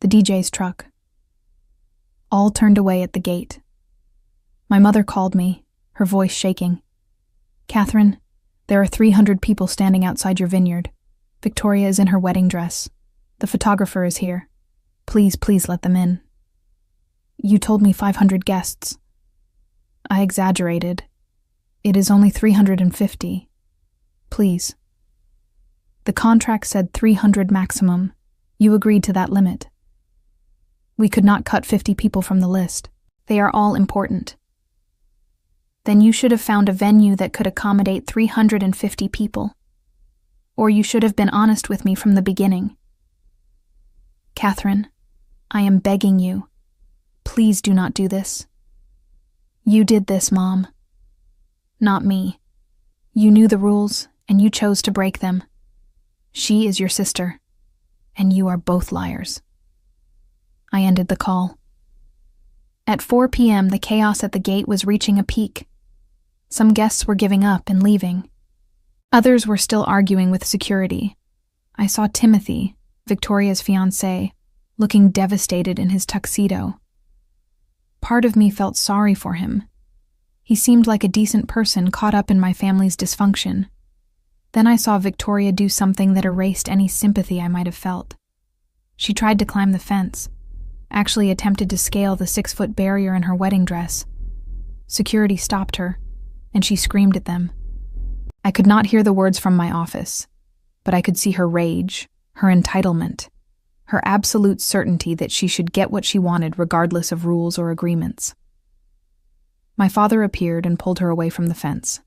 the DJ's truck. All turned away at the gate. My mother called me, her voice shaking. Catherine, there are 300 people standing outside your vineyard. Victoria is in her wedding dress. The photographer is here. Please, please let them in. You told me 500 guests. I exaggerated. It is only 350. Please. The contract said 300 maximum. You agreed to that limit. We could not cut 50 people from the list. They are all important. Then you should have found a venue that could accommodate 350 people. Or you should have been honest with me from the beginning. Catherine, I am begging you. Please do not do this. You did this, Mom. Not me. You knew the rules, and you chose to break them. She is your sister, and you are both liars. I ended the call. At 4 p.m., the chaos at the gate was reaching a peak. Some guests were giving up and leaving. Others were still arguing with security. I saw Timothy, Victoria's fiancé, looking devastated in his tuxedo. Part of me felt sorry for him. He seemed like a decent person caught up in my family's dysfunction. Then I saw Victoria do something that erased any sympathy I might have felt. She tried to climb the fence, actually attempted to scale the 6-foot barrier in her wedding dress. Security stopped her, and she screamed at them. I could not hear the words from my office, but I could see her rage, her entitlement, her absolute certainty that she should get what she wanted regardless of rules or agreements. My father appeared and pulled her away from the fence.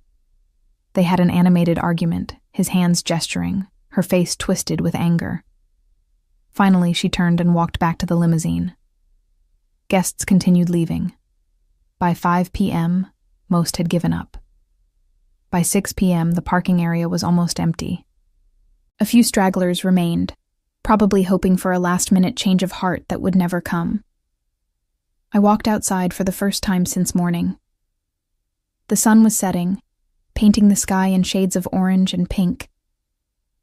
They had an animated argument, his hands gesturing, her face twisted with anger. Finally, she turned and walked back to the limousine. Guests continued leaving. By 5 p.m., most had given up. By 6 p.m., the parking area was almost empty. A few stragglers remained, probably hoping for a last-minute change of heart that would never come. I walked outside for the first time since morning. The sun was setting, painting the sky in shades of orange and pink.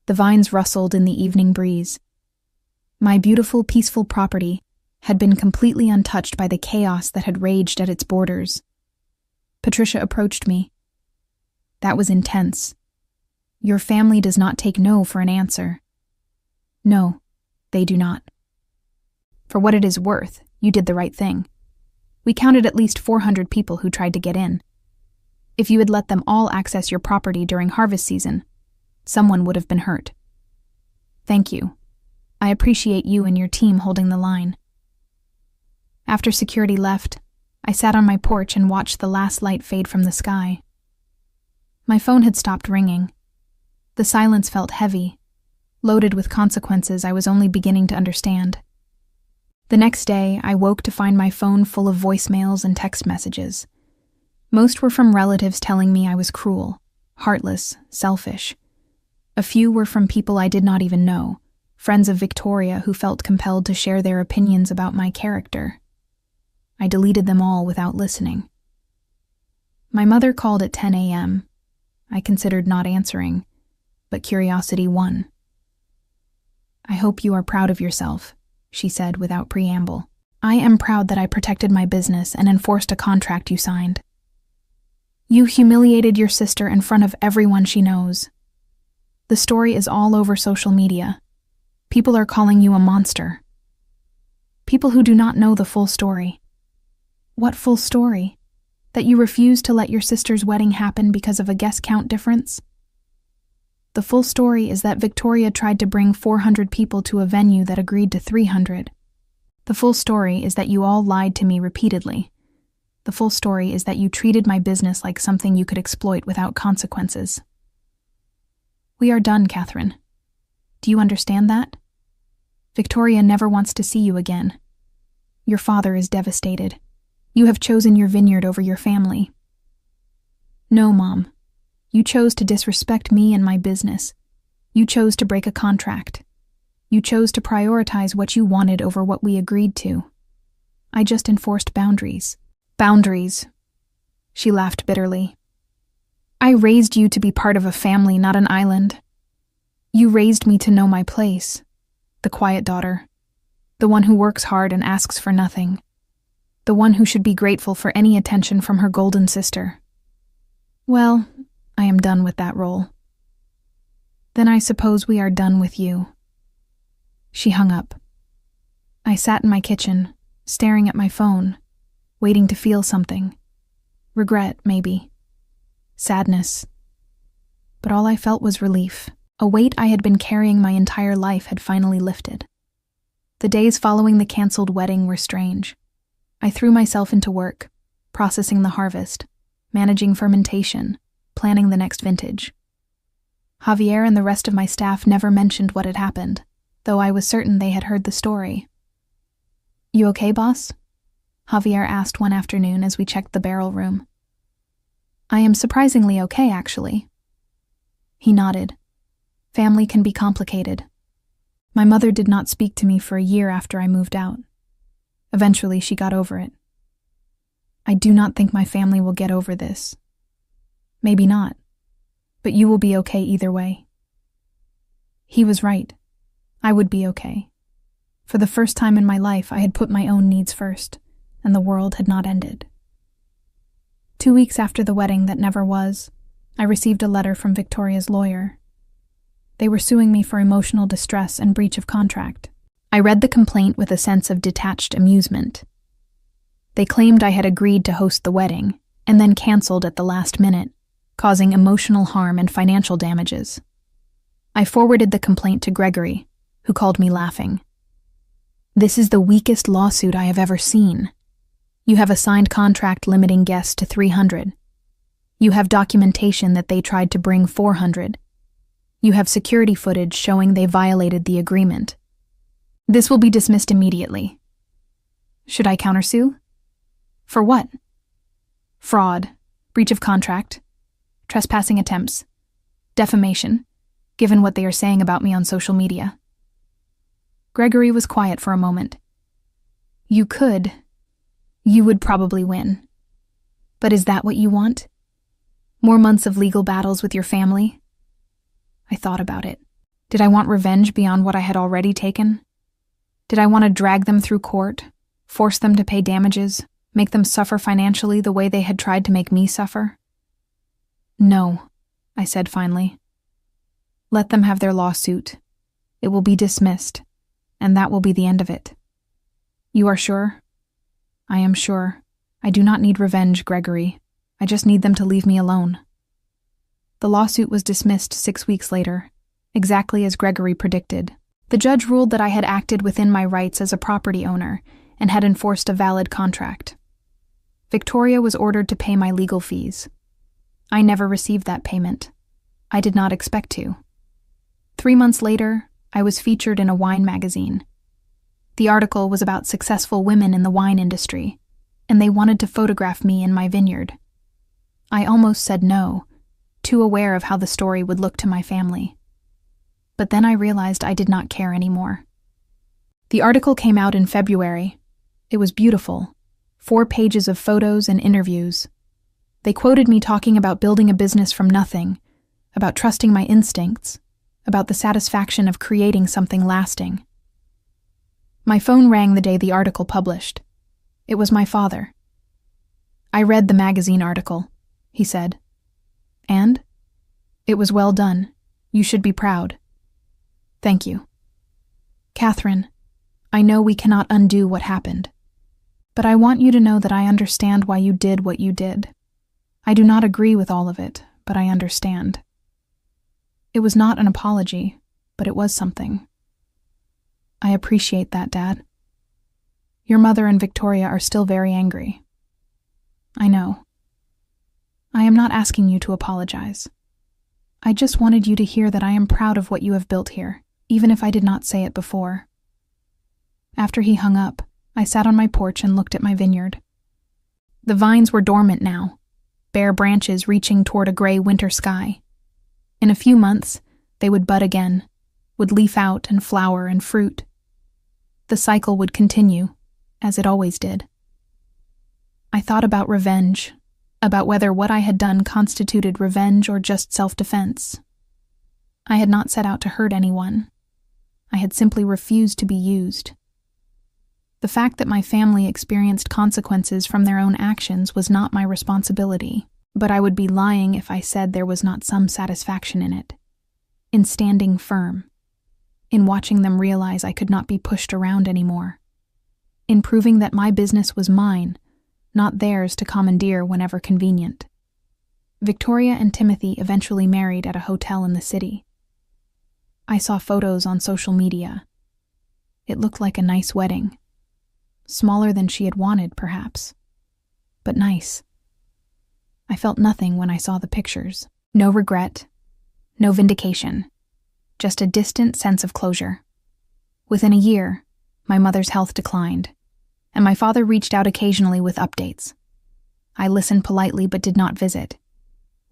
The vines rustled in the evening breeze. My beautiful, peaceful property had been completely untouched by the chaos that had raged at its borders. Patricia approached me. That was intense. Your family does not take no for an answer. No, they do not. For what it is worth, you did the right thing. We counted at least 400 people who tried to get in. If you had let them all access your property during harvest season, someone would have been hurt. Thank you. I appreciate you and your team holding the line. After security left, I sat on my porch and watched the last light fade from the sky. My phone had stopped ringing. The silence felt heavy, loaded with consequences I was only beginning to understand. The next day, I woke to find my phone full of voicemails and text messages. Most were from relatives telling me I was cruel, heartless, selfish. A few were from people I did not even know, friends of Victoria who felt compelled to share their opinions about my character. I deleted them all without listening. My mother called at 10 a.m. I considered not answering, but curiosity won. I hope you are proud of yourself, she said without preamble. I am proud that I protected my business and enforced a contract you signed. You humiliated your sister in front of everyone she knows. The story is all over social media. People are calling you a monster. People who do not know the full story. What full story? That you refused to let your sister's wedding happen because of a guest count difference? The full story is that Victoria tried to bring 400 people to a venue that agreed to 300. The full story is that you all lied to me repeatedly. The full story is that you treated my business like something you could exploit without consequences. We are done, Catherine. Do you understand that? Victoria never wants to see you again. Your father is devastated. You have chosen your vineyard over your family. No, Mom. You chose to disrespect me and my business. You chose to break a contract. You chose to prioritize what you wanted over what we agreed to. I just enforced boundaries. Boundaries. She laughed bitterly. I raised you to be part of a family, not an island. You raised me to know my place. The quiet daughter. The one who works hard and asks for nothing. The one who should be grateful for any attention from her golden sister. Well, I am done with that role. Then I suppose we are done with you. She hung up. I sat in my kitchen, staring at my phone, waiting to feel something. Regret, maybe. Sadness. But all I felt was relief. A weight I had been carrying my entire life had finally lifted. The days following the canceled wedding were strange. I threw myself into work, processing the harvest, managing fermentation, planning the next vintage. Javier and the rest of my staff never mentioned what had happened, though I was certain they had heard the story. "You okay, boss?" Javier asked one afternoon as we checked the barrel room. "I am surprisingly okay, actually." He nodded. Family can be complicated. My mother did not speak to me for a year after I moved out. Eventually, she got over it. I do not think my family will get over this. Maybe not, but you will be okay either way. He was right. I would be okay. For the first time in my life, I had put my own needs first, and the world had not ended. 2 weeks after the wedding that never was, I received a letter from Victoria's lawyer. They were suing me for emotional distress and breach of contract. I read the complaint with a sense of detached amusement. They claimed I had agreed to host the wedding, and then canceled at the last minute, causing emotional harm and financial damages. I forwarded the complaint to Gregory, who called me laughing. "This is the weakest lawsuit I have ever seen. You have a signed contract limiting guests to 300. You have documentation that they tried to bring 400. You have security footage showing they violated the agreement. This will be dismissed immediately. Should I countersue? For what? Fraud, breach of contract, trespassing attempts, defamation, given what they are saying about me on social media." Gregory was quiet for a moment. "You would probably win. But is that what you want? More months of legal battles with your family?" I thought about it. Did I want revenge beyond what I had already taken? Did I want to drag them through court, force them to pay damages, make them suffer financially the way they had tried to make me suffer? "No," I said finally. "Let them have their lawsuit. It will be dismissed, and that will be the end of it." "You are sure?" "I am sure. I do not need revenge, Gregory. I just need them to leave me alone." The lawsuit was dismissed 6 weeks later, exactly as Gregory predicted. The judge ruled that I had acted within my rights as a property owner and had enforced a valid contract. Victoria was ordered to pay my legal fees. I never received that payment. I did not expect to. 3 months later, I was featured in a wine magazine. The article was about successful women in the wine industry, and they wanted to photograph me in my vineyard. I almost said no, too aware of how the story would look to my family. But then I realized I did not care anymore. The article came out in February. It was beautiful. 4 pages of photos and interviews. They quoted me talking about building a business from nothing, about trusting my instincts, about the satisfaction of creating something lasting. My phone rang the day the article published. It was my father. "I read the magazine article," he said. "And?" "It was well done. You should be proud." "Thank you." "Catherine, I know we cannot undo what happened. But I want you to know that I understand why you did what you did. I do not agree with all of it, but I understand." It was not an apology, but it was something. "I appreciate that, Dad. Your mother and Victoria are still very angry." "I know. I am not asking you to apologize. I just wanted you to hear that I am proud of what you have built here, even if I did not say it before." After he hung up, I sat on my porch and looked at my vineyard. The vines were dormant now, bare branches reaching toward a gray winter sky. In a few months, they would bud again, would leaf out and flower and fruit. The cycle would continue, as it always did. I thought about revenge, about whether what I had done constituted revenge or just self-defense. I had not set out to hurt anyone. I had simply refused to be used. The fact that my family experienced consequences from their own actions was not my responsibility, but I would be lying if I said there was not some satisfaction in it, in standing firm, in watching them realize I could not be pushed around anymore, in proving that my business was mine, not theirs to commandeer whenever convenient. Victoria and Timothy eventually married at a hotel in the city. I saw photos on social media. It looked like a nice wedding. Smaller than she had wanted, perhaps, but nice. I felt nothing when I saw the pictures. No regret, no vindication, just a distant sense of closure. Within a year, my mother's health declined, and my father reached out occasionally with updates. I listened politely but did not visit.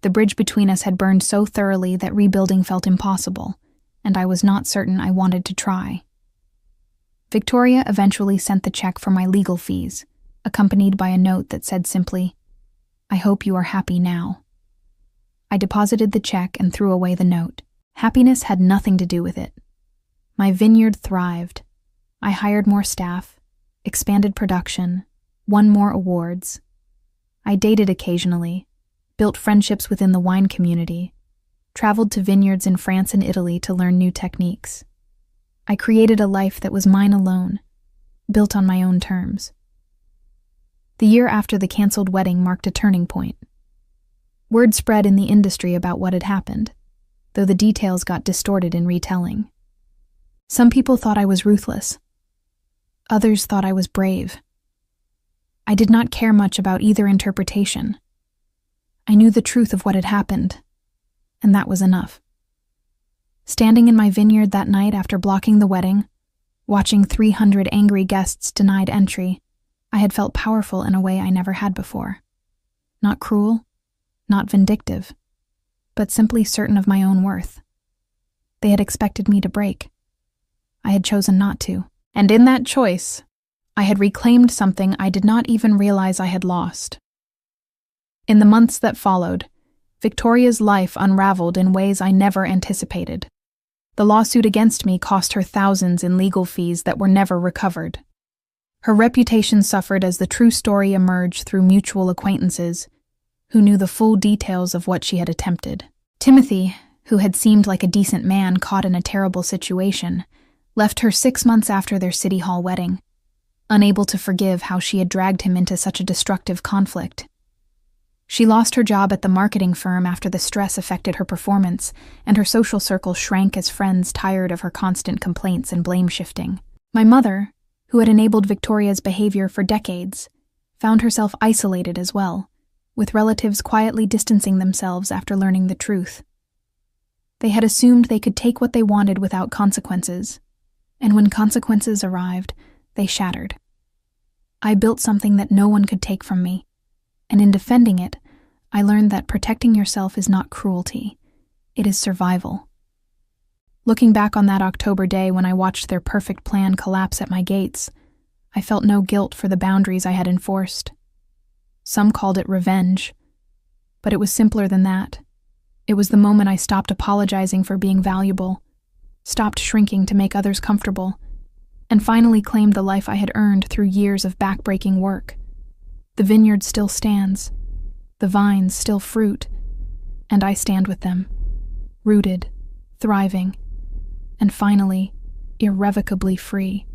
The bridge between us had burned so thoroughly that rebuilding felt impossible, and I was not certain I wanted to try. Victoria eventually sent the check for my legal fees, accompanied by a note that said simply, "I hope you are happy now." I deposited the check and threw away the note. Happiness had nothing to do with it. My vineyard thrived. I hired more staff, expanded production, won more awards. I dated occasionally, built friendships within the wine community, traveled to vineyards in France and Italy to learn new techniques. I created a life that was mine alone, built on my own terms. The year after the canceled wedding marked a turning point. Word spread in the industry about what had happened, though the details got distorted in retelling. Some people thought I was ruthless. Others thought I was brave. I did not care much about either interpretation. I knew the truth of what had happened, and that was enough. Standing in my vineyard that night after blocking the wedding, watching 300 angry guests denied entry, I had felt powerful in a way I never had before. Not cruel, not vindictive, but simply certain of my own worth. They had expected me to break. I had chosen not to, and in that choice, I had reclaimed something I did not even realize I had lost. In the months that followed, Victoria's life unraveled in ways I never anticipated. The lawsuit against me cost her thousands in legal fees that were never recovered. Her reputation suffered as the true story emerged through mutual acquaintances who knew the full details of what she had attempted. Timothy, who had seemed like a decent man caught in a terrible situation, left her 6 months after their City Hall wedding, unable to forgive how she had dragged him into such a destructive conflict. She lost her job at the marketing firm after the stress affected her performance, and her social circle shrank as friends tired of her constant complaints and blame-shifting. My mother, who had enabled Victoria's behavior for decades, found herself isolated as well, with relatives quietly distancing themselves after learning the truth. They had assumed they could take what they wanted without consequences, and when consequences arrived, they shattered. I built something that no one could take from me, and in defending it, I learned that protecting yourself is not cruelty, it is survival. Looking back on that October day when I watched their perfect plan collapse at my gates, I felt no guilt for the boundaries I had enforced. Some called it revenge, but it was simpler than that. It was the moment I stopped apologizing for being valuable, stopped shrinking to make others comfortable, and finally claimed the life I had earned through years of backbreaking work. The vineyard still stands, the vines still fruit, and I stand with them, rooted, thriving, and finally, irrevocably free.